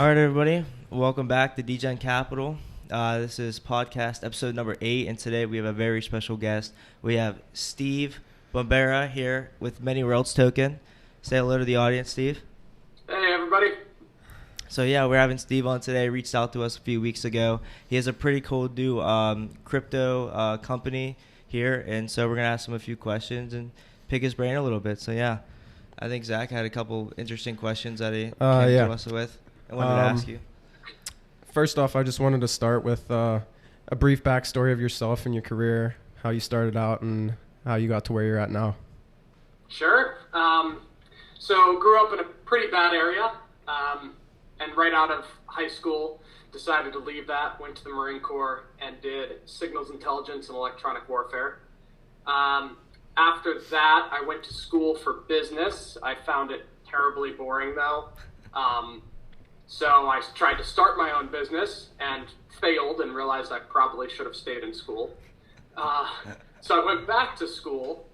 All right, everybody. Welcome back to Degen-Capital. This is podcast episode number 8, and today we have a very special guest. We have Steve Bumbera here with Many Worlds Token. Say hello to the audience, Steve. Hey, everybody. So, yeah, we're having Steve on today. Reached out to us a few weeks ago. He has a pretty cool new crypto company here, and so we're going to ask him a few questions and pick his brain a little bit. So, yeah, I think Zach had a couple interesting questions that he came to us with. I wanted to ask you. First off, I just wanted to start with a brief backstory of yourself and your career, how you started out and how you got to where you're at now. Sure. So grew up in a pretty bad area, and right out of high school decided to leave that, went to the Marine Corps and did signals intelligence and electronic warfare. After that, I went to school for business. I found it terribly boring though. So I tried to start my own business and failed and realized I probably should have stayed in school. So I went back to school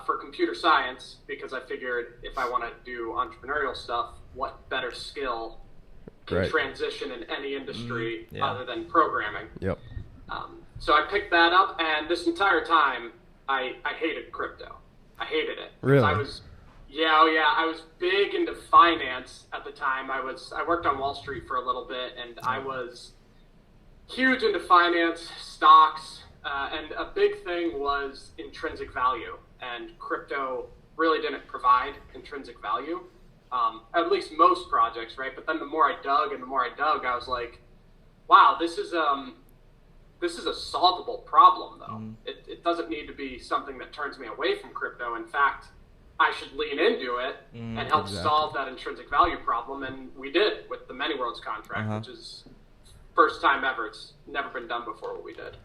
for computer science because I figured if I want to do entrepreneurial stuff, what better skill can transition in any industry other than programming. Yep. So I picked that up, and this entire time I hated crypto. I hated it. Really? I was big into finance at the time. I worked on Wall Street for a little bit, and I was huge into finance, stocks, and a big thing was intrinsic value. And crypto really didn't provide intrinsic value, at least most projects, right? But then the more I dug, I was like, wow, this is a solvable problem, though. It doesn't need to be something that turns me away from crypto. In fact, I should lean into it and help solve that intrinsic value problem, and we did with the Many Worlds contract, which is first time ever. It's never been done before what we did.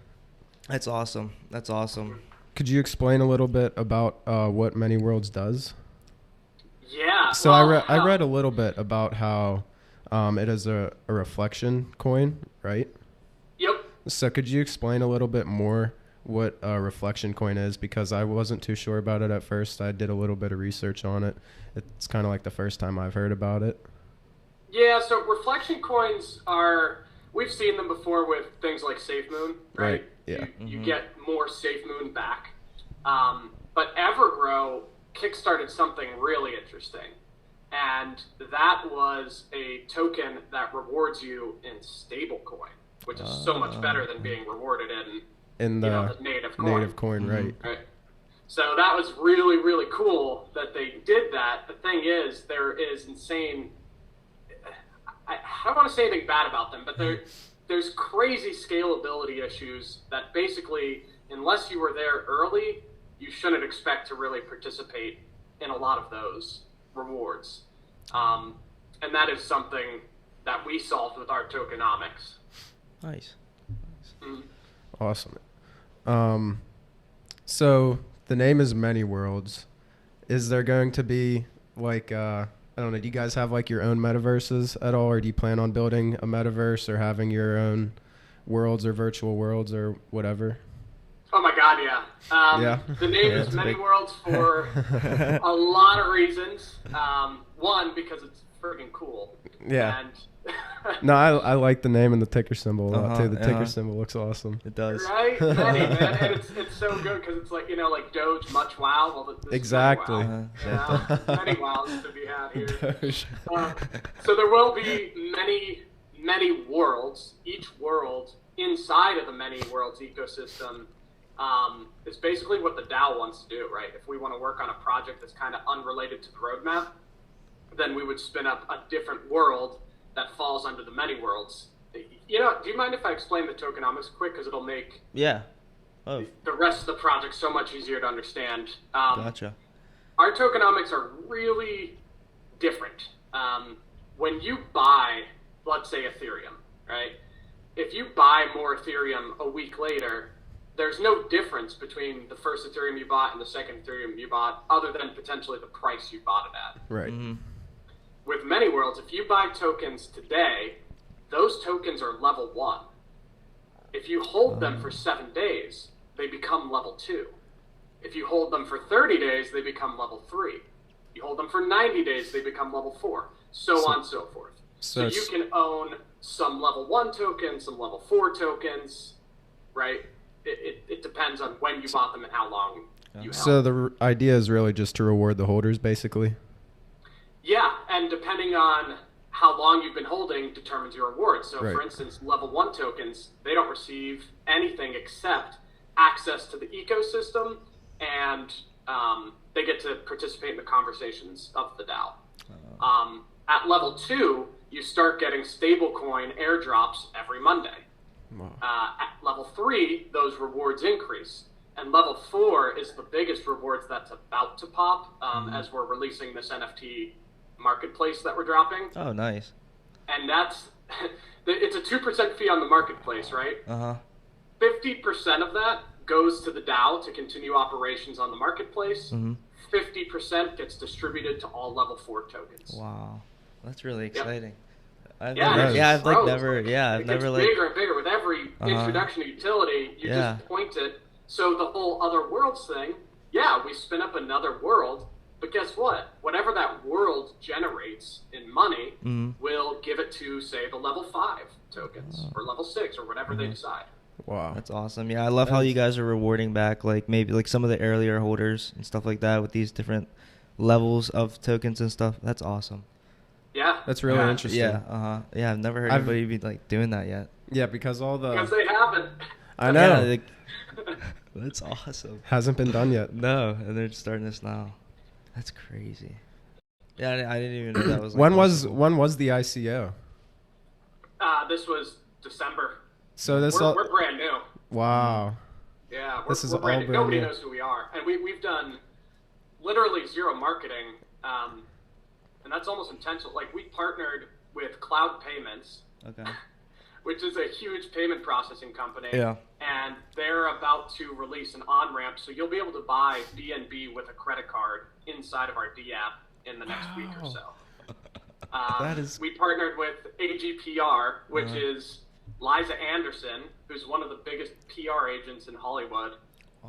That's awesome. Could you explain a little bit about what Many Worlds does? Yeah. So I read a little bit about how it is a reflection coin, right? Yep. So could you explain a little bit more what a reflection coin is, because I wasn't too sure about it at first. I did a little bit of research on it. It's kind of like the first time I've heard about it. Yeah, so reflection coins we've seen them before with things like SafeMoon, right? Yeah. You get more SafeMoon back. But Evergrow kickstarted something really interesting, and that was a token that rewards you in stablecoin, which is so much better than being rewarded in the native coin. Right. So that was really, really cool that they did that. The thing is, there is insane. I don't want to say anything bad about them, but there's crazy scalability issues that basically, unless you were there early, you shouldn't expect to really participate in a lot of those rewards. And that is something that we solved with our tokenomics. Nice. Awesome. So the name is Many Worlds. Is there going to be like, I don't know, do you guys have like your own metaverses at all, or do you plan on building a metaverse or having your own worlds or virtual worlds or whatever? Oh my God, yeah. The name is Many Worlds for a lot of reasons. One, because it's friggin' cool. Yeah. And no, I like the name and the ticker symbol a lot too. The ticker symbol looks awesome. It does. Right? Many, man. And it's so good because it's like, like Doge, much wow. Well, this exactly. Is wow. Many wows to be had here. So there will be many worlds. Each world inside of the Many Worlds ecosystem is basically what the DAO wants to do, right? If we want to work on a project that's kind of unrelated to the roadmap, then we would spin up a different world that falls under the Many Worlds. Do you mind if I explain the tokenomics quick? Because it'll make the rest of the project so much easier to understand. Gotcha. Our tokenomics are really different. When you buy, let's say, Ethereum, right? If you buy more Ethereum a week later, there's no difference between the first Ethereum you bought and the second Ethereum you bought, other than potentially the price you bought it at. Right. Mm-hmm. With Many Worlds, if you buy tokens today, those tokens are level 1. If you hold them for 7 days, they become level 2. If you hold them for 30 days, they become level 3. You hold them for 90 days, they become level 4. So on and so forth. So you can own some level 1 tokens, some level 4 tokens, right? It depends on when you bought them and how long you held. So the idea is really just to reward the holders, basically? Yeah, and depending on how long you've been holding determines your reward. So, for instance, level 1 tokens, they don't receive anything except access to the ecosystem, and they get to participate in the conversations of the DAO. At level 2, you start getting stablecoin airdrops every Monday. Wow. At level 3, those rewards increase. And level 4 is the biggest rewards that's about to pop as we're releasing this NFT marketplace that we're dropping. Oh, nice. And that's, it's a 2% fee on the marketplace, right? 50% of that goes to the DAO to continue operations on the marketplace. 50% gets distributed to all level 4 tokens. Wow. That's really exciting. I've never bigger and bigger with every introduction to utility. You just point it. So the whole other worlds thing, we spin up another world, but guess what? Whatever that world generates in money, we'll give it to, say, the level 5 tokens or level 6 or whatever they decide. Wow. That's awesome. Yeah, I love how you guys are rewarding back, like maybe like some of the earlier holders and stuff like that with these different levels of tokens and stuff. That's awesome. Yeah. That's really interesting. Yeah, yeah, I've never heard anybody be like doing that yet. Yeah, because because they haven't. I know. Yeah, that's awesome. Hasn't been done yet. No, and they're starting this now. That's crazy. Yeah, I didn't even know that was. Like, when was the ICO? This was December. So we're brand new. Wow. Yeah, we're brand new. Nobody knows who we are, and we've done literally zero marketing, and that's almost intentional. Like, we partnered with Cloud Payments, which is a huge payment processing company. Yeah. And they're about to release an on-ramp, so you'll be able to buy BNB with a credit card inside of our D app in the next week or so. We partnered with AGPR, which is Liza Anderson, who's one of the biggest PR agents in Hollywood,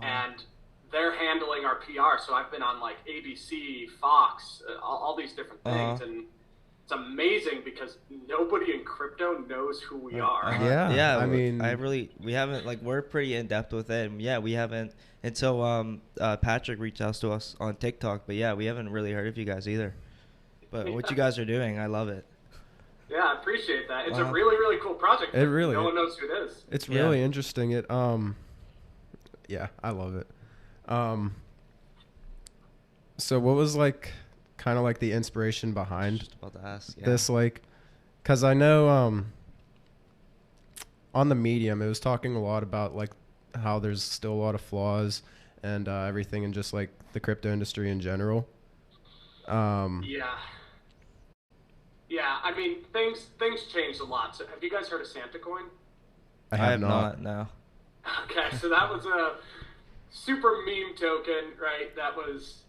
and they're handling our PR. So I've been on like ABC, Fox, all these different things, and it's amazing because nobody in crypto knows who we are. Yeah. I mean, we haven't, like, we're pretty in depth with it. And yeah, we haven't until Patrick reached out to us on TikTok. But yeah, we haven't really heard of you guys either. But what you guys are doing, I love it. Yeah, I appreciate that. It's a really, really cool project. It really no one knows who it is. It's really interesting. It yeah, I love it. So what was like kind of like the inspiration behind Just about to ask, this, like, because I know on the Medium it was talking a lot about like how there's still a lot of flaws and everything in just like the crypto industry in general. I mean, things changed a lot. So have you guys heard of Santa Coin? I have not. No. Okay, so that was a super meme token, right? That was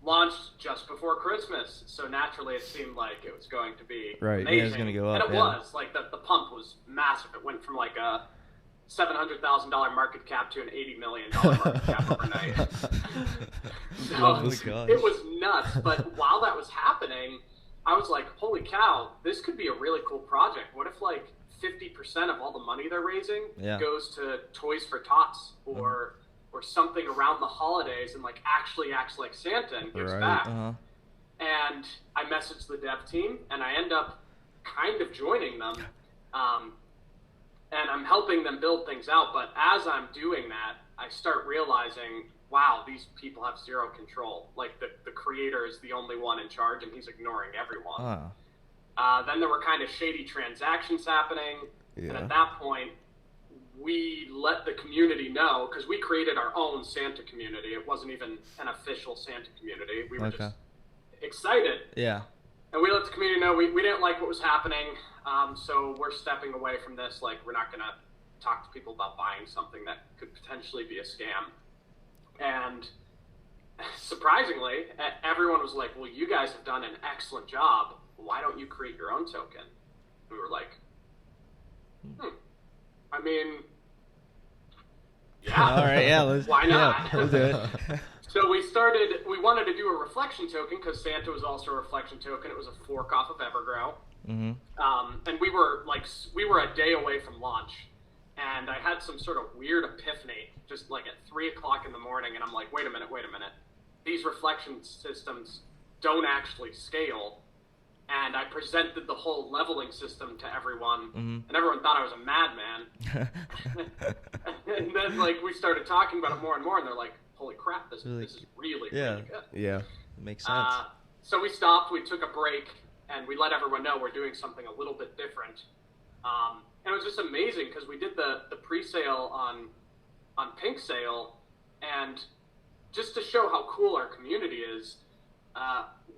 launched just before Christmas. So naturally, it seemed like it was going to be amazing. Yeah, it was going to go up. And it was. Like, the pump was massive. It went from like a $700,000 market cap to an $80 million market cap overnight. So it was nuts. But while that was happening, I was like, holy cow, this could be a really cool project. What if like 50% of all the money they're raising goes to Toys for Tots or something around the holidays and like actually acts like Santa and gives back. And I messaged the dev team and I end up kind of joining them. And I'm helping them build things out. But as I'm doing that, I start realizing, wow, these people have zero control. Like the creator is the only one in charge and he's ignoring everyone. Then there were kind of shady transactions happening. And at that point, we let the community know, because we created our own Santa community. It wasn't even an official Santa community. We were just excited. Yeah. And we let the community know we didn't like what was happening. So we're stepping away from this. Like, we're not going to talk to people about buying something that could potentially be a scam. And surprisingly, everyone was like, well, you guys have done an excellent job. Why don't you create your own token? We were like, I mean, yeah. All right, yeah. Why not? Yeah, we'll do it. So we wanted to do a reflection token because Santa was also a reflection token. It was a fork off of Evergrow. And we were a day away from launch. And I had some sort of weird epiphany just like at 3 o'clock in the morning. And I'm like, wait a minute. These reflection systems don't actually scale. And I presented the whole leveling system to everyone, and everyone thought I was a madman. And then, like, we started talking about it more and more, and they're like, "Holy crap, this is really good." Yeah, it makes sense. So we stopped, we took a break, and we let everyone know we're doing something a little bit different. And it was just amazing because we did the pre-sale on Pink Sale, and just to show how cool our community is.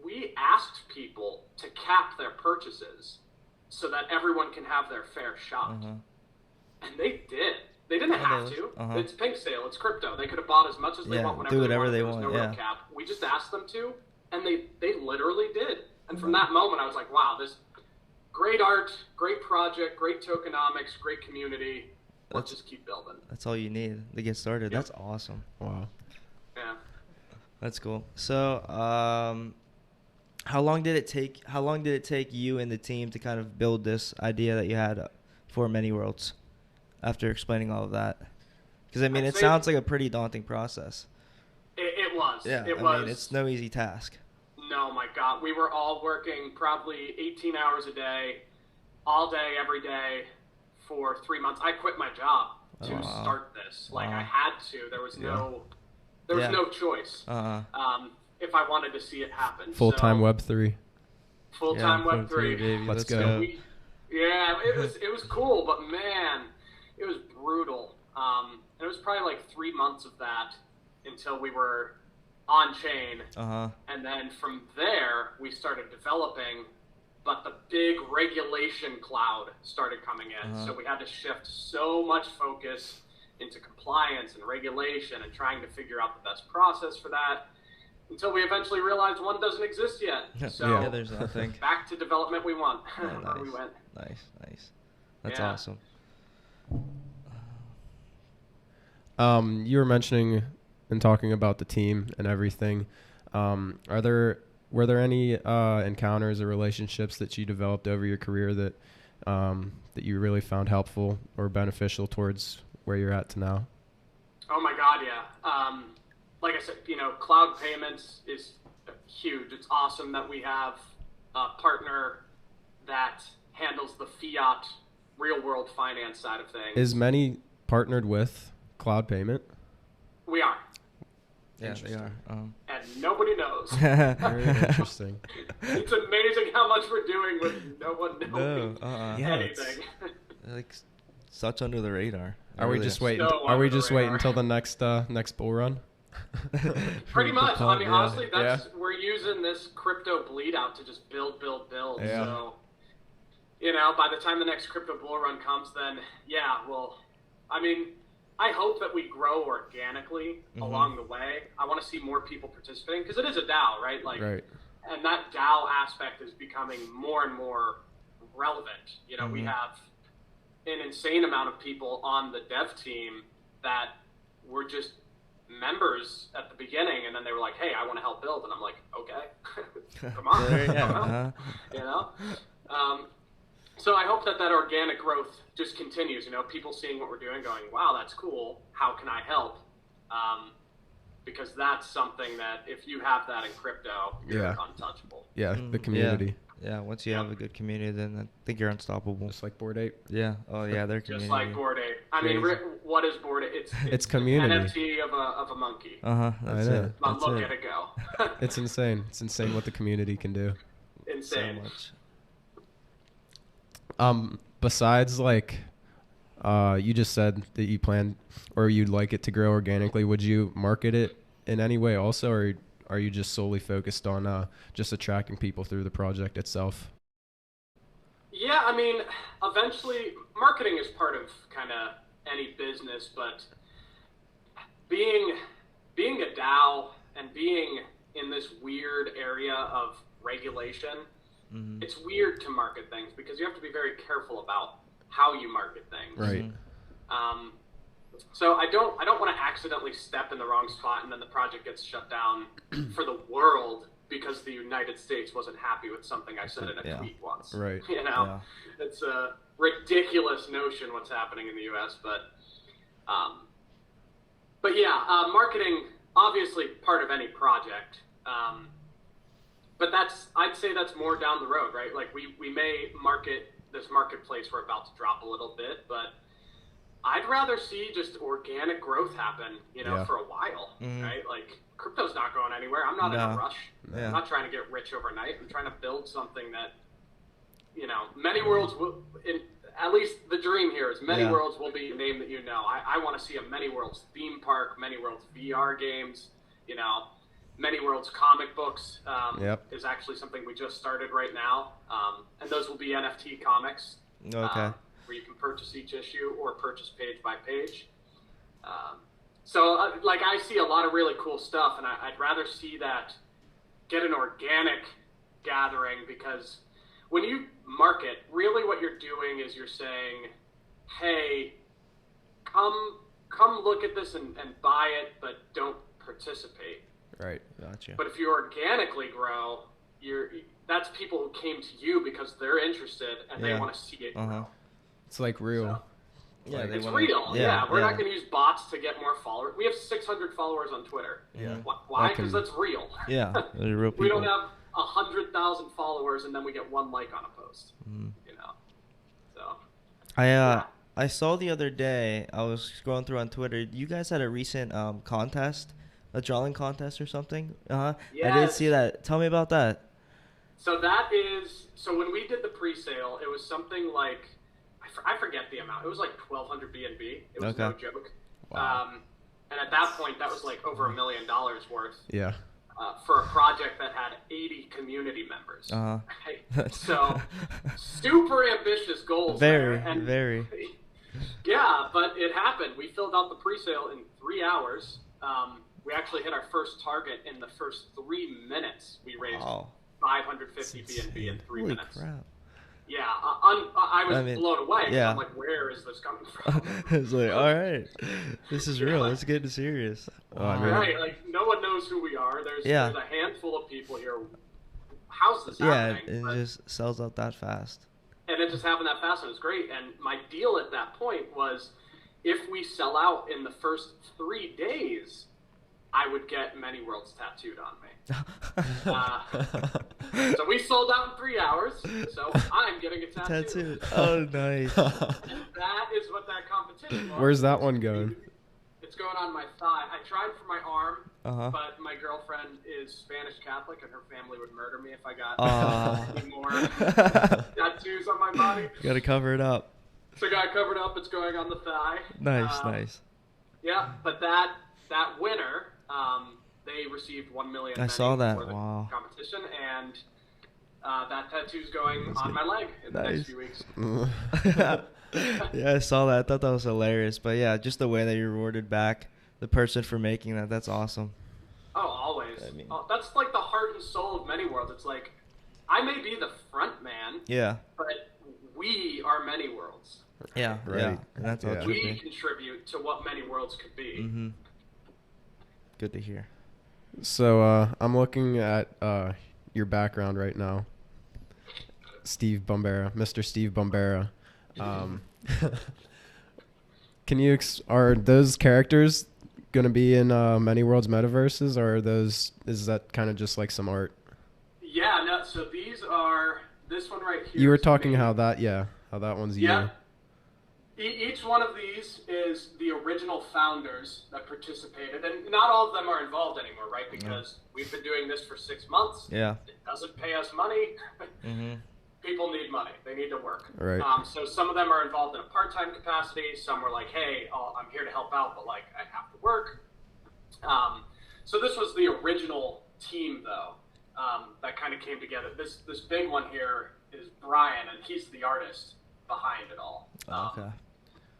We asked people to cap their purchases so that everyone can have their fair shot. And they did. They didn't have to. It's Pink Sale. It's crypto. They could have bought as much as they want whenever do whatever they want. There was no real cap. We just asked them to, and they literally did. And from that moment, I was like, wow, this great art, great project, great tokenomics, great community. Let's just keep building. That's all you need to get started. That's awesome. Wow. Yeah. That's cool. So, how long did it take you and the team to kind of build this idea that you had for Many Worlds? After explaining all of that, because I mean, it sounds like a pretty daunting process. It was. Yeah. It was. I mean, it's no easy task. No, my God, we were all working probably 18 hours a day, all day, every day, for 3 months. I quit my job to start this. Like I had to. There was no choice. If I wanted to see it happen. Full-time Web3. Full-time Web3. Baby. Let's go. It was cool, but man, it was brutal. And it was probably like 3 months of that until we were on chain. And then from there, we started developing, but the big regulation cloud started coming in. So we had to shift so much focus into compliance and regulation and trying to figure out the best process for that. Until we eventually realized one doesn't exist yet. So there's nothing. Back to development we want. Nice. Where we went. Nice. That's awesome. You were mentioning and talking about the team and everything. Were there any encounters or relationships that you developed over your career that you really found helpful or beneficial towards where you're at to now? Oh my God, yeah. Like I said, cloud payments is huge. It's awesome that we have a partner that handles the fiat real world finance side of things. Is Many partnered with cloud payment? We are. Yeah, they are. And nobody knows. Very interesting. It's amazing how much we're doing with no one knowing anything. Like such under the radar. Are we just waiting? Are we just waiting until the next bull run? Pretty much. I mean, honestly, we're using this crypto bleed out to just build. Yeah. So, by the time the next crypto bull run comes, then I mean, I hope that we grow organically along the way. I want to see more people participating because it is a DAO, right? Right. And that DAO aspect is becoming more and more relevant. We have an insane amount of people on the dev team that were just members at the beginning, and then they were like, "Hey, I want to help build," and I'm like, "Okay, come on." So I hope that organic growth just continues. People seeing what we're doing, going, "Wow, that's cool. How can I help?" Because that's something that if you have that in crypto, you're untouchable. Yeah, the community. Yeah, once you have a good community, then I think you're unstoppable. Just like Bored Ape. Yeah. Oh yeah, their community. Just like Bored Ape. I mean, what is Bored Ape? It's community. NFT of a monkey. That's it. But look at it go. It's insane. It's insane what the community can do. Insane. So much. Besides you just said that you plan or you'd like it to grow organically, would you market it in any way also, or are you just solely focused on just attracting people through the project itself? Yeah, I mean, eventually marketing is part of kind of any business, but being a DAO and being in this weird area of regulation, it's weird to market things because you have to be very careful about how you market things. Right. So I don't want to accidentally step in the wrong spot and then the project gets shut down for the world because the United States wasn't happy with something I said in a tweet once. Right. You know, it's a ridiculous notion what's happening in the U.S. But yeah, marketing obviously part of any project. But I'd say that's more down the road, right? Like we may market this marketplace we're about to drop a little bit, but I'd rather see just organic growth happen, for a while, right? Like crypto's not going anywhere. I'm not in a rush. Yeah. I'm not trying to get rich overnight. I'm trying to build something that, many worlds will, at least the dream here is many worlds will be a name that I want to see a many worlds theme park, many worlds VR games, many worlds comic books is actually something we just started right now. And those will be NFT comics. Okay. Where you can purchase each issue or purchase page by page. So I see a lot of really cool stuff, and I'd rather see that get an organic gathering, because when you market, really what you're doing is you're saying, hey, come look at this and buy it, but don't participate. Right. Gotcha. But if you organically grow, that's people who came to you because they're interested and they want to see it grow. It's like real. So, it's real. We're not going to use bots to get more followers. We have 600 followers on Twitter. Yeah. Why? Because that's real. Yeah, they're real people. We don't have 100,000 followers and then we get one like on a post. So. I saw the other day, I was scrolling through on Twitter, you guys had a recent contest, a drawing contest or something. Yes. I did see that. Tell me about that. So when we did the pre-sale, it was something like, I forget the amount. It was like 1,200 BNB. It was no joke. Wow. And at that point, that was like over $1 million worth. Yeah. For a project that had 80 community members. Right? So super ambitious goals. Very. Yeah, but it happened. We filled out the pre-sale in 3 hours. We actually hit our first target in the first 3 minutes. We raised 550 BNB in 3 minutes. Holy crap. Yeah, I was blown away. Yeah. I'm like, where is this coming from? It's like, all right, this is real. Let's get serious. Right, like no one knows who we are. There's a handful of people here. How's this happening? Yeah, it just sells out that fast. And it just happened that fast, and it was great. And my deal at that point was, if we sell out in the first 3 days, I would get many worlds tattooed on me. So we sold out in 3 hours, so I'm getting a tattoo. Oh, nice. That is what that competition was. Where's that one going? It's going on my thigh. I tried for my arm, but my girlfriend is Spanish Catholic, and her family would murder me if I got any more tattoos on my body. You gotta cover it up. So I got it covered up. It's going on the thigh. Nice. Yeah, but that winner, they received 1 million. I saw that. For the wow. competition, and that tattoo's going on my leg in the next few weeks. Yeah, I saw that. I thought that was hilarious. But yeah, just the way that you rewarded back the person for making that's awesome. Oh, always. That's like the heart and soul of many worlds. It's like, I may be the front man. Yeah. But we are many worlds. Yeah, right. Yeah. And that's all we contribute to what many worlds could be. Mm-hmm. Good to hear. So I'm looking at your background right now. Steve Bumbera, Mr. Steve Bumbera. Are those characters going to be in Many Worlds Metaverses, or is that kind of just like some art? Yeah, no, so this one right here. You were talking how that one's you. Yeah. Each one of these is the original founders that participated, and not all of them are involved anymore, right? Because we've been doing this for 6 months. Yeah. It doesn't pay us money. Mm-hmm. People need money. They need to work. Right. So some of them are involved in a part-time capacity. Some were like, hey, I'm here to help out, but like I have to work. So this was the original team, though, that kind of came together. This big one here is Brian, and he's the artist behind it all. Okay.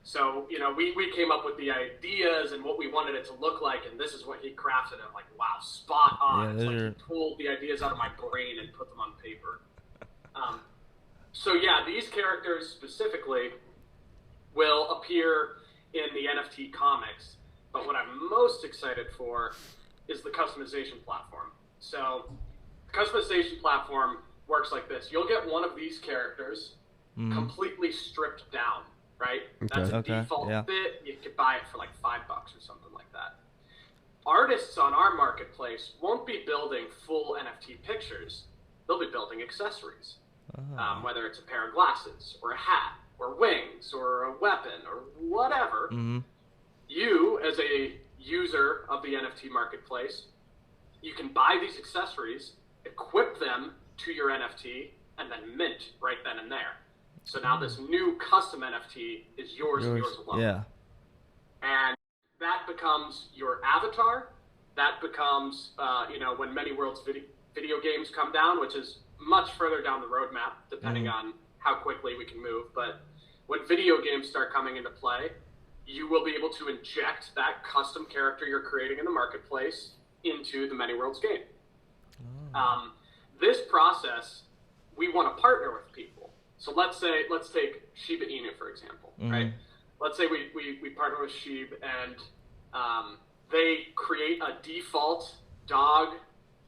So, we came up with the ideas and what we wanted it to look like, and this is what he crafted. And I'm like, wow, spot on. Yeah, it's like he pulled the ideas out of my brain and put them on paper. So, yeah, these characters specifically will appear in the NFT comics. But what I'm most excited for is the customization platform. So the customization platform works like this. You'll get one of these characters completely stripped down, right? That's a default fit. You could buy it for like $5 or something like that. Artists on our marketplace won't be building full NFT pictures. They'll be building accessories, whether it's a pair of glasses or a hat or wings or a weapon or whatever. You, as a user of the NFT marketplace, you can buy these accessories, equip them to your NFT, and then mint right then and there. So now this new custom NFT is yours and yours alone. Yeah. And that becomes your avatar. That becomes, when Many Worlds video games come down, which is much further down the roadmap, depending on how quickly we can move. But when video games start coming into play, you will be able to inject that custom character you're creating in the marketplace into the Many Worlds game. This process, we want to partner with people. So let's take Shiba Inu, for example, right? Let's say we partner with Sheeb and they create a default dog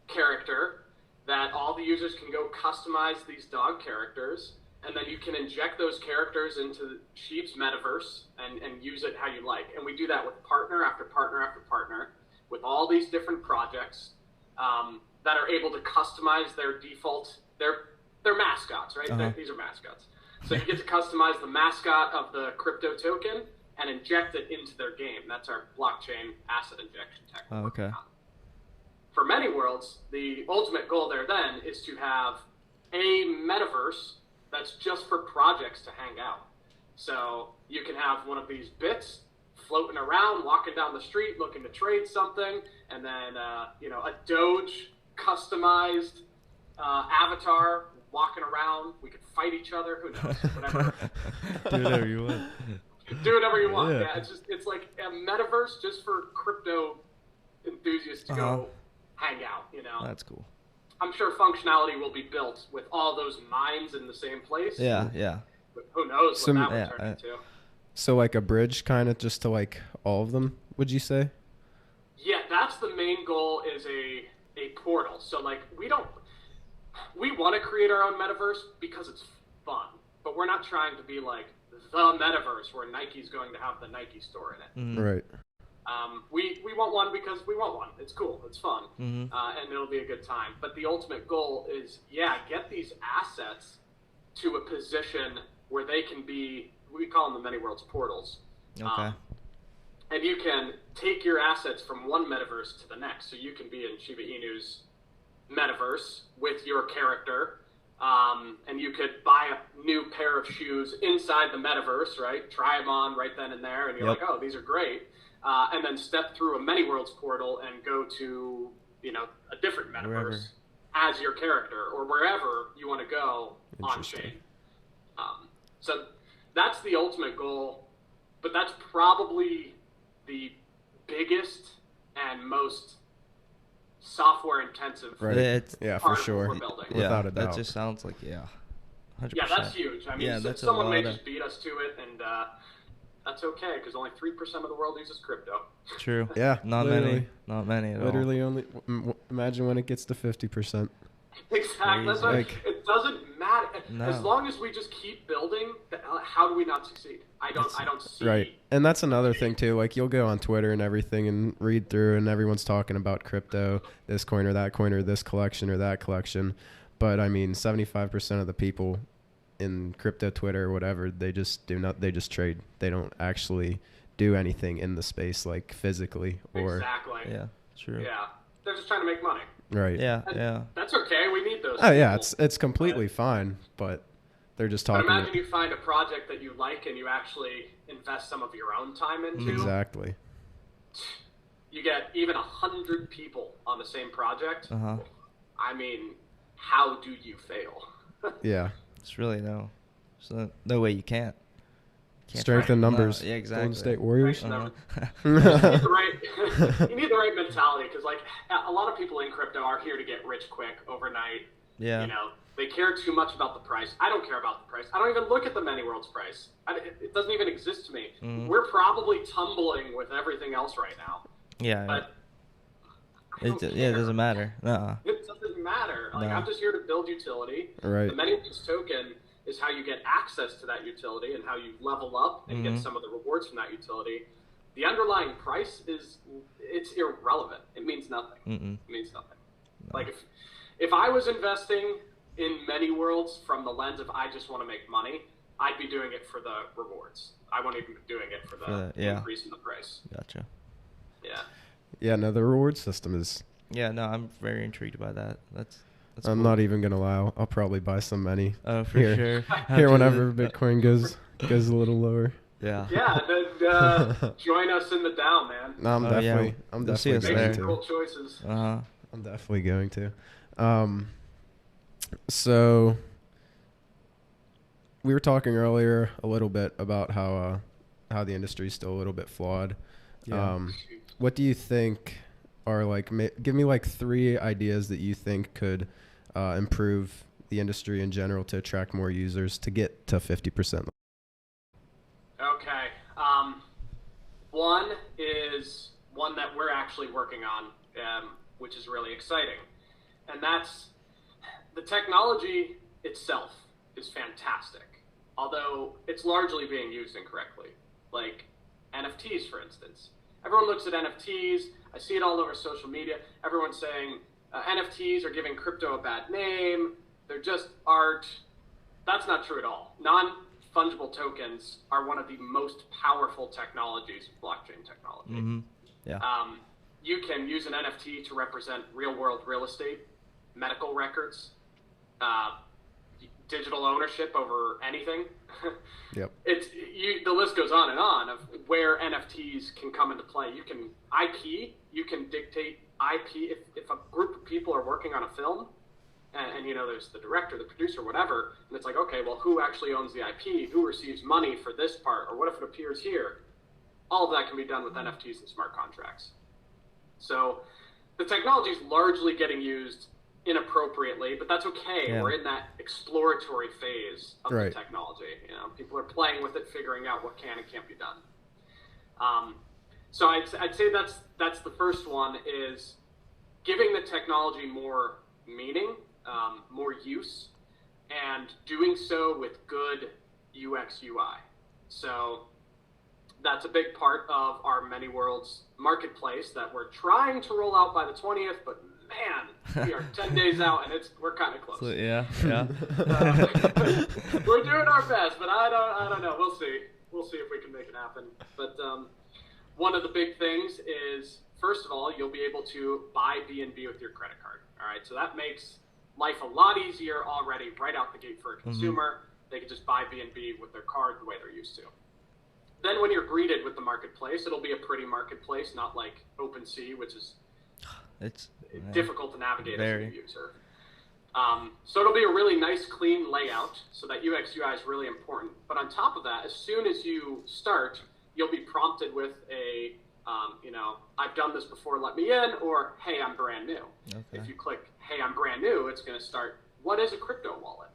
character that all the users can go customize these dog characters, and then you can inject those characters into Sheeb's metaverse and use it how you like. And we do that with partner after partner after partner with all these different projects that are able to customize their default, their mascots, right? These are mascots. So you get to customize the mascot of the crypto token and inject it into their game. That's our blockchain asset injection technology. For Many Worlds, the ultimate goal there then is to have a metaverse that's just for projects to hang out. So you can have one of these bits floating around, walking down the street, looking to trade something, and then a Doge customized avatar walking around. We could fight each other. Who knows? Whatever. Do whatever you want. Do whatever you want. Yeah, it's like a metaverse just for crypto enthusiasts to go hang out. That's cool. I'm sure functionality will be built with all those minds in the same place. Yeah. But who knows what that would turn into. So like a bridge kind of just to like all of them, would you say? Yeah, that's the main goal, is a portal. So like we want to create our own metaverse because it's fun, but we're not trying to be like the metaverse where Nike's going to have the Nike store in it. Right. We want one because we want one. It's cool. It's fun. And it'll be a good time. But the ultimate goal is, get these assets to a position where they can be, we call them the Many Worlds portals. Okay. And you can take your assets from one metaverse to the next. So you can be in Shiba Inu's metaverse with your character, and you could buy a new pair of shoes inside the metaverse, right? Try them on right then and there, and you're like, oh, these are great. And then step through a Many Worlds portal and go to, a different metaverse as your character, or wherever you want to go on chain. So that's the ultimate goal, but that's probably the biggest and most software intensive for sure. We're building. Without a doubt. That just sounds like 100%. Yeah, that's huge. I mean, someone may just beat us to it, and that's okay, because only 3% of the world uses crypto. True. Yeah. Not many at all. Literally only. Imagine when it gets to 50%. Exactly. That's like, it doesn't matter as long as we just keep building. How do we not succeed? I don't see. Right, and that's another thing too. Like you'll go on Twitter and everything and read through, and everyone's talking about crypto, this coin or that coin or this collection or that collection. But I mean, 75% of the people in crypto Twitter or whatever, they just They just trade. They don't actually do anything in the space, like physically or. Exactly. Yeah. True. Yeah, they're just trying to make money. Right. Yeah. That's okay. We need those. Oh yeah, it's completely fine, but they're just talking. But imagine you find a project that you like and you actually invest some of your own time into. Exactly. You get even 100 people on the same project. I mean, how do you fail? Yeah. It's really no way you can't. Strength in numbers. Yeah, exactly. Golden State Warriors. You need the right mentality, because like a lot of people in crypto are here to get rich quick overnight. Yeah. They care too much about the price. I don't care about the price. I don't even look at the many worlds price. It doesn't even exist to me. We're probably tumbling with everything else right now. Yeah. But It doesn't matter. It doesn't matter. Like, I'm just here to build utility. Right. The many worlds token is how you get access to that utility and how you level up and get some of the rewards from that utility. The underlying price it's irrelevant. It means nothing. It means nothing. No. Like if I was investing in many worlds from the lens of I just want to make money, I'd be doing it for the rewards. I wouldn't even be doing it for the increase in the price. Gotcha. Yeah. Yeah, no, the reward system is... Yeah, no, I'm very intrigued by that. That's I'm cool. not even going to lie. I'll probably buy some many. Oh, for sure. Here whenever Bitcoin goes a little lower. Yeah. Yeah, then join us in the down, man. No, I'm definitely going to. Cool choices. I'm definitely going to. So we were talking earlier a little bit about how the industry is still a little bit flawed. Yeah. What do you think are give me 3 ideas that you think could improve the industry in general to attract more users to get to 50%? Okay. One is one that we're actually working on, which is really exciting. And that's the technology itself is fantastic, although it's largely being used incorrectly. Like NFTs, for instance. Everyone looks at NFTs. I see it all over social media. Everyone's saying NFTs are giving crypto a bad name. They're just art. That's not true at all. Non-fungible tokens are one of the most powerful technologies of blockchain technology. Yeah. You can use an NFT to represent real-world real estate, medical records, digital ownership over anything. Yep. The list goes on and on of where NFTs can come into play. You can dictate IP if a group of people are working on a film, and there's the director, the producer, whatever, and it's like, okay, well, who actually owns the IP? Who receives money for this part? Or what if it appears here? All of that can be done with NFTs and smart contracts. So the technology is largely getting used inappropriately, but that's okay. Yeah. We're in that exploratory phase of Right. the technology. People are playing with it, figuring out what can and can't be done. So I'd say that's the first one, is giving the technology more meaning, more use, and doing so with good UX UI. So that's a big part of our Many Worlds marketplace that we're trying to roll out by the 20th, but man, we are 10 days out and we're kind of close. So, yeah. We're doing our best, but I don't know. We'll see. We'll see if we can make it happen. But one of the big things is, first of all, you'll be able to buy B&B with your credit card. All right, so that makes life a lot easier already right out the gate for a consumer. They can just buy B&B with their card the way they're used to. Then when you're greeted with the marketplace, it'll be a pretty marketplace, not like OpenSea, which is difficult to navigate as a user. So it'll be a really nice, clean layout, so that UX UI is really important. But on top of that, as soon as you start, you'll be prompted with a, I've done this before, let me in, or, hey, I'm brand new. Okay. If you click, hey, I'm brand new, it's going to start, what is a crypto wallet?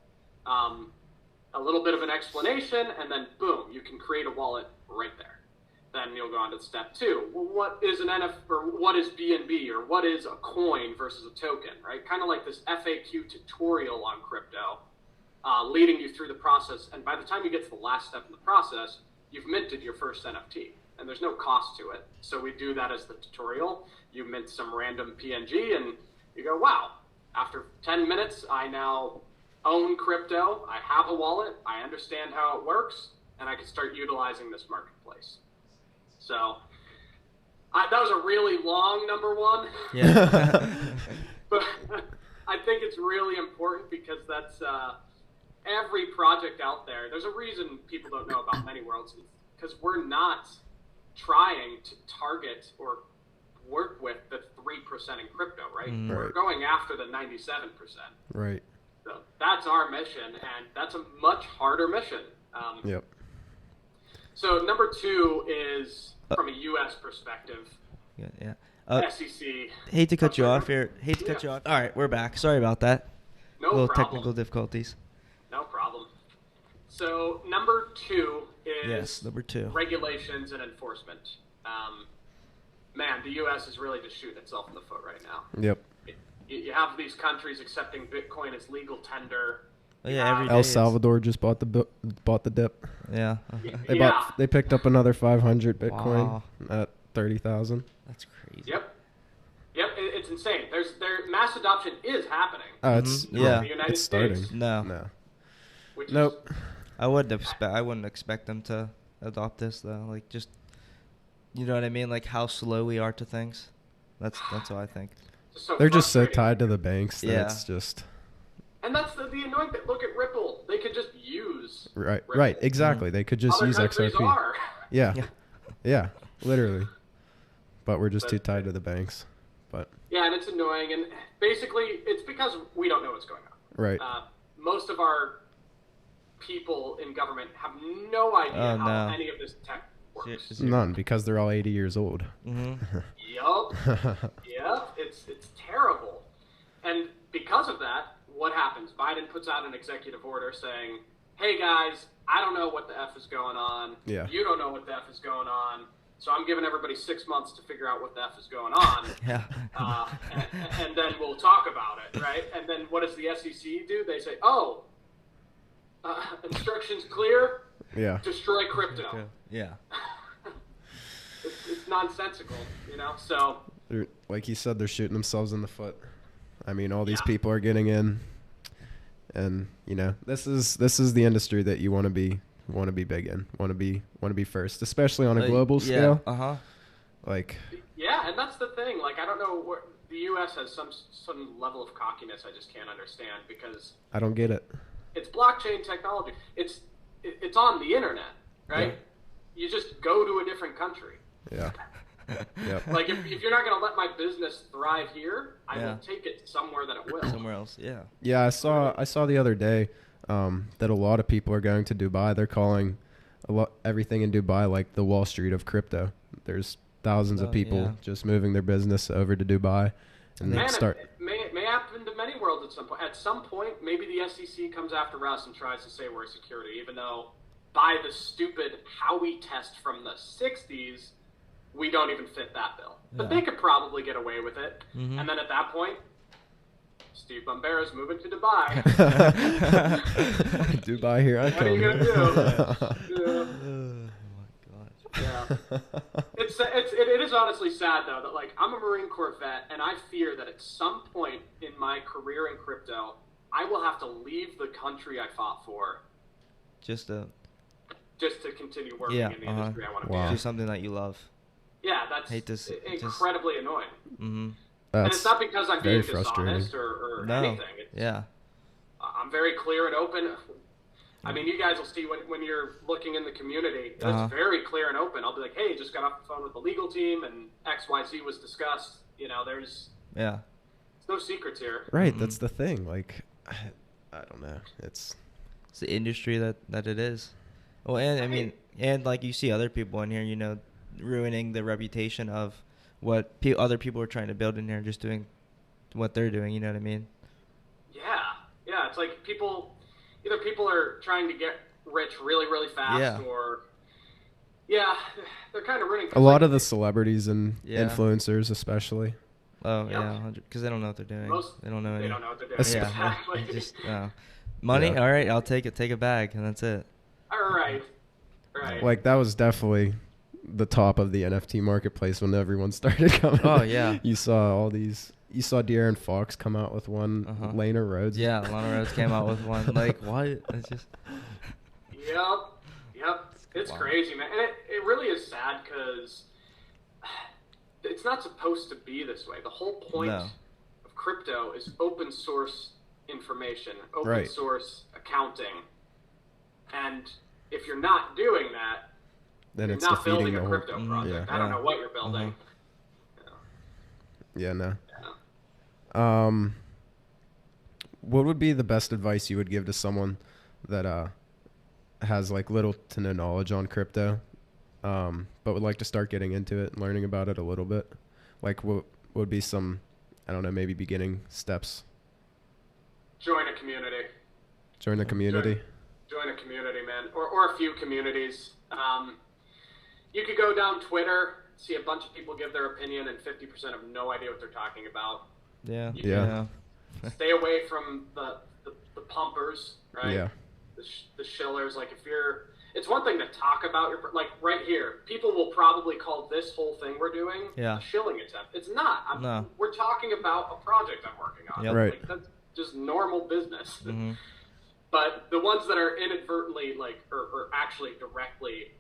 A little bit of an explanation, and then boom, you can create a wallet right there. Then you'll go on to step 2. Well, what is an or what is BNB, or what is a coin versus a token, right? Kind of like this FAQ tutorial on crypto, leading you through the process. And by the time you get to the last step in the process, you've minted your first NFT, and there's no cost to it. So we do that as the tutorial. You mint some random PNG, and you go, wow, after 10 minutes, I now own crypto, I have a wallet, I understand how it works, and I can start utilizing this marketplace. So that was a really long number 1. Yeah. But I think it's really important because that's every project out there. There's a reason people don't know about Many Worlds, because we're not trying to target or work with the 3% in crypto, right? We're going after the 97%. Right. So that's our mission, and that's a much harder mission. Yep. So number 2 is from a U.S. perspective. Yeah. SEC. Hate to cut you off here. Cut you off. All right, we're back. Sorry about that. No Little problem. technical difficulties. No problem. So number 2 is Yes, number 2. regulations and enforcement. Man, the U.S. is really just shooting itself in the foot right now. Yep. You have these countries accepting Bitcoin as legal tender. Oh, yeah, every day El it's- Salvador just bought the dip. Yeah. They picked up another 500 Bitcoin Wow. at 30,000. That's crazy. Yep, it's insane. Mass adoption is happening. It's Yeah. In the United it's starting. States, No. which Nope. I wouldn't expect them to adopt this though. Like, just, you know what I mean? Like how slow we are to things. That's what I think. is so They're just so frustrating. tied to the banks that Yeah. it's just And that's the annoying thing. Look at Ripple. They could just use right. Ripple. Right. Exactly. They could just Other use countries XRP. are. Yeah. Yeah. Yeah. Literally. But we're just But- too tied to the banks. But Yeah, and it's annoying. And basically, it's because we don't know what's going on. right. Most of our people in government have no idea Oh, how no. any of this tech works. None, because they're all 80 years old. Mm-hmm. Yep. It's terrible. And because of that, what happens? Biden puts out an executive order saying, hey guys, I don't know what the F is going on. Yeah. You don't know what the F is going on. So I'm giving everybody 6 months to figure out what the F is going on. Yeah. And then we'll talk about it, right? And then what does the SEC do? They say, instructions clear, Yeah. destroy crypto. Yeah. It's nonsensical, So Like you said, they're shooting themselves in the foot. I mean, all these Yeah. people are getting in, and this is the industry that you want to be big in, want to be first, especially on a global scale. Yeah. Uh-huh. Like, yeah, and that's the thing. Like, I don't know where the U.S. has some level of cockiness I just can't understand because I don't get it. it's blockchain technology. It's on the internet, right? You just go to a different country. Yeah. Yep. Like, if you're not going to let my business thrive here, I Yeah. will take it somewhere that it will. Somewhere else. Yeah. Yeah, I saw the other day that a lot of people are going to Dubai. They're calling everything in Dubai like the Wall Street of crypto. There's thousands of people just moving their business over to Dubai, and then Man, start. it may happen to many worlds at some point. At some point, maybe the SEC comes after us and tries to say we're security, even though by the stupid Howey test from the 60s, we don't even fit that bill. But Yeah. they could probably get away with it. Mhm. And then at that point, Steve Bumbera's moving to Dubai. Dubai, here I What are come. you going to do? Oh my god. Yeah. It is honestly sad though that like I'm a Marine Corps vet and I fear that at some point in my career in crypto I will have to leave the country I fought for Just to just to continue working Yeah, in the uh-huh. industry I want to Wow. be do in. something that you love. Yeah, that's Hate to see- incredibly annoying. Mm-hmm. And That's it's not because I'm very being dishonest frustrating. or No. anything. Yeah. I'm very clear and open. I mean, you guys will see when you're looking in the community, it's Uh-huh. very clear and open. I'll be like, hey, just got off the phone with the legal team and XYZ was discussed. There's no secrets here. right. Mhm. That's the thing. Like, I don't know. It's It's the industry that it is. Well, and I mean, and like you see other people in here, ruining the reputation of what other people are trying to build in here, just doing what they're doing. You know what I mean? Yeah. It's like either people are trying to get rich really, really fast Yeah. or, they're kind of ruining. a lot of the celebrities and Yeah. influencers, especially. Oh Yep. yeah, because they don't know what they're doing. They don't know They any. don't know what they're doing. That's- Yeah, Exactly. they just money. Yeah. All right, I'll take it. Take a bag, and that's it. All right. Like, that was definitely the top of the NFT marketplace when everyone started coming. Oh, yeah. You saw De'Aaron Fox come out with one. Uh-huh. Lana Rhodes. Yeah, Lana Rhodes came out with one. Like what? It's just. Yep. It's Wow. crazy, man. And it really is sad because it's not supposed to be this way. The whole point No. of crypto is open source information, open Right. source accounting. And if you're not doing that, Then you're it's not defeating building the a whole. crypto Mhm. project. Yeah. I don't Yeah. know what you're building. Yeah, no. Yeah. What would be the best advice you would give to someone that has like little to no knowledge on crypto, but would like to start getting into it and learning about it a little bit? Like, what would be some, I don't know, maybe beginning steps? Join a community. Join the community. Join a community, man, or a few communities. You could go down Twitter, see a bunch of people give their opinion, and 50% have no idea what they're talking about. Yeah. Stay away from the pumpers, right? Yeah. The shillers. Like, it's one thing to talk about like right here. People will probably call this whole thing we're doing a shilling attempt. It's not. No. We're talking about a project I'm working on. Yep. Right. Like, that's just normal business. Mm-hmm. But the ones that are inadvertently or actually directly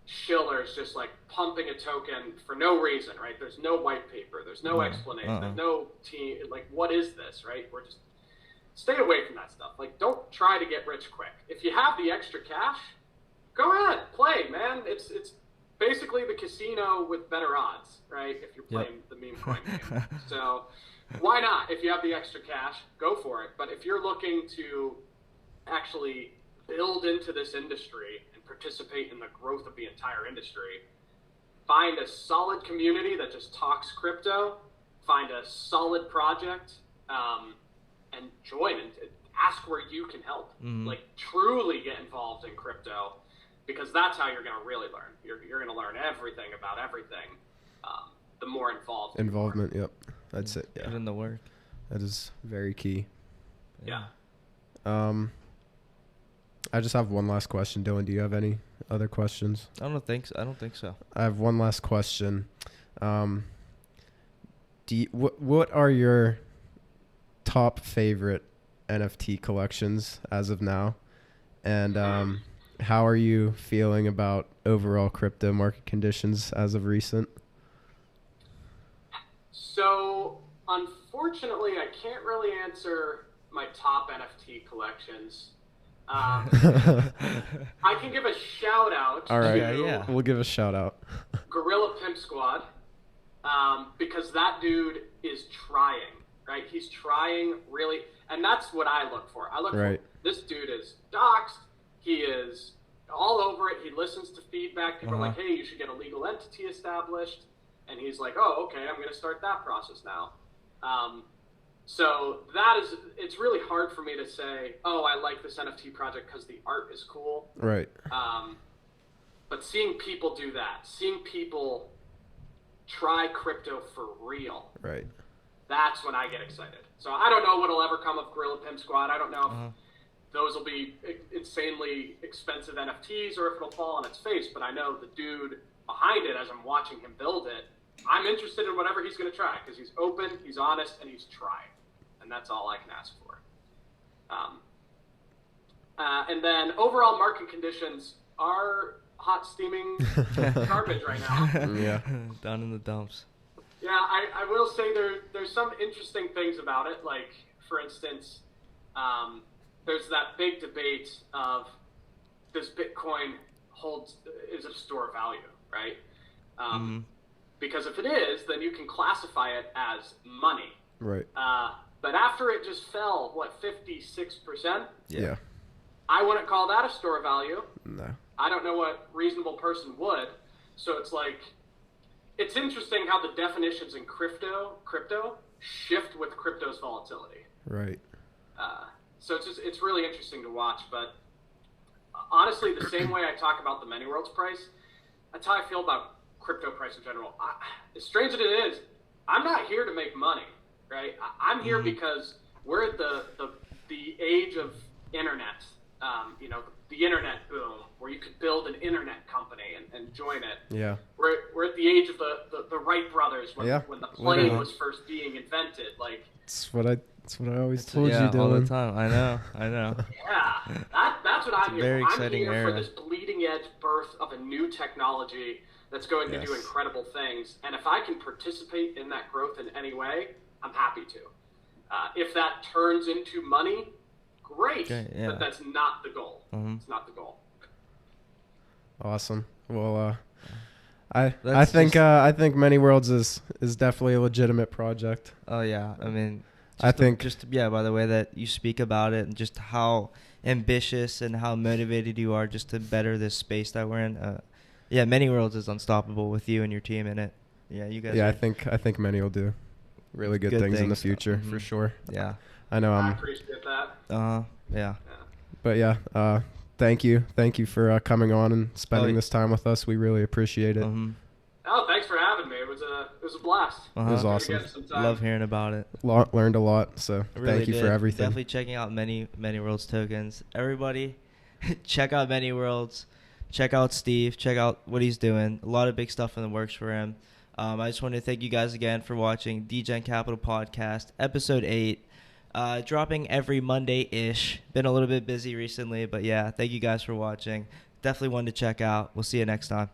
shillers, just like pumping a token for no reason, right? There's no white paper, there's no explanation, there's no team. Like, what is this, right? We're just stay away from that stuff. Like, don't try to get rich quick. If you have the extra cash, go ahead, play, man. It's basically the casino with better odds, right? If you're playing the meme coin game. So why not? If you have the extra cash, go for it. But if you're looking to actually build into this industry and participate in the growth of the entire industry, find a solid community that just talks crypto, find a solid project, and join and ask where you can help. Like, truly get involved in crypto, because that's how you're going to really learn. You're going to learn everything about everything. The more involvement. Yep, that's it. Yeah, Put in the work. That is very key. Yeah. I just have one last question. Dylan, do you have any other questions? I don't think so. I have one last question. What are your top favorite NFT collections as of now? And how are you feeling about overall crypto market conditions as of recent? So, unfortunately, I can't really answer my top NFT collections. I can give a shout out. All right, yeah. We'll give a shout out. Gorilla Pimp Squad, because that dude is trying, right? He's trying really, and that's what I look for. I look for this dude is doxxed. He is all over it. He listens to feedback. People are like, hey, you should get a legal entity established. And he's like, oh, okay, I'm going to start that process now. So it's really hard for me to say, oh, I like this NFT project because the art is cool. Right. But seeing people do that, seeing people try crypto for real, right, that's when I get excited. So I don't know what'll ever come of Gorilla Pimp Squad. I don't know if those will be insanely expensive NFTs or if it'll fall on its face, but I know the dude behind it, as I'm watching him build it, I'm interested in whatever he's going to try because he's open, he's honest, and he's trying. And that's all I can ask for. And then overall market conditions are hot steaming garbage right now. Yeah. Down in the dumps. Yeah, I will say there's some interesting things about it. Like, for instance, there's that big debate of does Bitcoin is a store of value, right? Because if it is, then you can classify it as money. Right. But after it just fell, 56%? Yeah. I wouldn't call that a store of value. No. I don't know what reasonable person would. So it's like, it's interesting how the definitions in crypto shift with crypto's volatility. Right. So it's really interesting to watch. But honestly, the same way I talk about the many worlds price, that's how I feel about crypto price in general. As strange as it is, I'm not here to make money, right? I'm here because we're at the age of internet. The internet boom, where you could build an internet company and join it. Yeah. We're at the age of the Wright brothers when the plane was first being invented. Like, That's what I always told you, Dylan. all the time. I know. Yeah, that's what I'm here very for. I'm exciting here era. for this bleeding edge birth of a new technology that's going to do incredible things. And if I can participate in that growth in any way, I'm happy to. If that turns into money, great. Okay, yeah. But that's not the goal. It's not the goal. Awesome. Well, I think Many Worlds is definitely a legitimate project. Oh yeah, I mean, I think by the way that you speak about it and just how ambitious and how motivated you are just to better this space that we're in. Many Worlds is unstoppable with you and your team in it. Yeah, you guys. Yeah, I think Many will do really good things in the future for sure. Yeah. I know I appreciate that. Yeah. But yeah, thank you for coming on and spending this time with us. We really appreciate it. Oh, thanks for having me. It was a blast. It was awesome. Love hearing about it. Learned a lot. So really thank you for everything. Definitely checking out many Worlds tokens. Everybody, check out Many Worlds. Check out Steve. Check out what he's doing. A lot of big stuff in the works for him. I just want to thank you guys again for watching Degen-Capital Podcast, Episode 8. Dropping every Monday-ish. Been a little bit busy recently, but yeah, thank you guys for watching. Definitely one to check out. We'll see you next time.